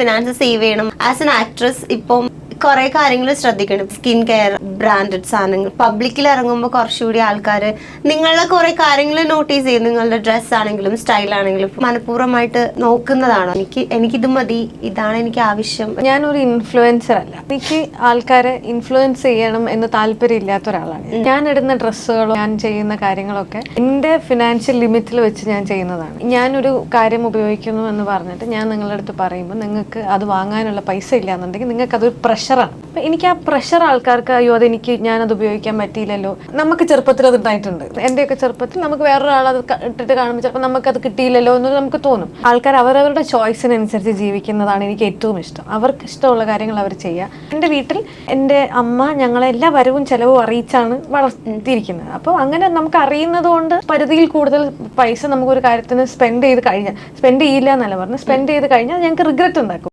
Finance save ചെയ്യണം. As an actress ഇപ്പം കുറെ കാര്യങ്ങൾ ശ്രദ്ധിക്കണം. സ്കിൻ കെയർ, ബ്രാൻഡഡ് സാധനങ്ങൾ, പബ്ലിക്കിൽ ഇറങ്ങുമ്പോൾ കുറച്ചുകൂടി ആൾക്കാർ നിങ്ങളുടെ കുറെ കാര്യങ്ങൾ നോട്ടീസ് ചെയ്യും. നിങ്ങളുടെ ഡ്രസ്സ് ആണെങ്കിലും സ്റ്റൈൽ ആണെങ്കിലും മനഃപൂർവ്വമായിട്ട് നോക്കുന്നതാണ്. എനിക്കിത് മതി, ഇതാണ് എനിക്ക് ആവശ്യം. ഞാനൊരു ഇൻഫ്ലുവൻസർ അല്ല. എനിക്ക് ആൾക്കാരെ ഇൻഫ്ലുവൻസ് ചെയ്യണം എന്ന് താല്പര്യം ഇല്ലാത്ത ഒരാളാണ്. ഞാൻ ഇടുന്ന ഡ്രസ്സുകളോ ഞാൻ ചെയ്യുന്ന കാര്യങ്ങളൊക്കെ എൻ്റെ ഫിനാൻഷ്യൽ ലിമിറ്റിൽ വെച്ച് ഞാൻ ചെയ്യുന്നതാണ്. ഞാനൊരു കാര്യം ഉപയോഗിക്കുന്നു എന്ന് പറഞ്ഞിട്ട് ഞാൻ നിങ്ങളുടെ അടുത്ത് പറയുമ്പോൾ നിങ്ങൾക്ക് അത് വാങ്ങാനുള്ള പൈസ ഇല്ല എന്നുണ്ടെങ്കിൽ നിങ്ങൾക്ക് അതൊരു പ്രഷറാണ്. അപ്പം എനിക്ക് ആ പ്രഷർ ആൾക്കാർക്ക് അയ്യോ അതെനിക്ക് ഞാനത് ഉപയോഗിക്കാൻ പറ്റിയില്ലല്ലോ. നമുക്ക് ചെറുപ്പത്തിൽ അത് ഉണ്ടായിട്ടുണ്ട്. എൻ്റെയൊക്കെ ചെറുപ്പത്തിൽ നമുക്ക് വേറൊരാൾ അത് ഇട്ടിട്ട് കാണുമ്പോൾ ചിലപ്പോൾ നമുക്കത് കിട്ടിയില്ലല്ലോ എന്ന് നമുക്ക് തോന്നും. ആൾക്കാർ അവരവരുടെ ചോയ്സിനനുസരിച്ച് ജീവിക്കുന്നതാണ് എനിക്ക് ഏറ്റവും ഇഷ്ടം. അവർക്ക് ഇഷ്ടമുള്ള കാര്യങ്ങൾ അവർ ചെയ്യുക. എൻ്റെ വീട്ടിൽ എൻ്റെ അമ്മ ഞങ്ങളെ എല്ലാ വരവും ചെലവും അറിയിച്ചാണ് വളർത്തിയിരിക്കുന്നത്. അപ്പോൾ അങ്ങനെ നമുക്ക് അറിയുന്നത് കൊണ്ട് പരിധിയിൽ കൂടുതൽ പൈസ നമുക്കൊരു കാര്യത്തിന് സ്പെൻഡ് ചെയ്ത് കഴിഞ്ഞാൽ, സ്പെൻഡ് ചെയ്യില്ല എന്നല്ല പറഞ്ഞ്, സ്പെൻഡ് ചെയ്ത് കഴിഞ്ഞാൽ ഞങ്ങൾക്ക് റിഗ്രറ്റ് ഉണ്ടാക്കും.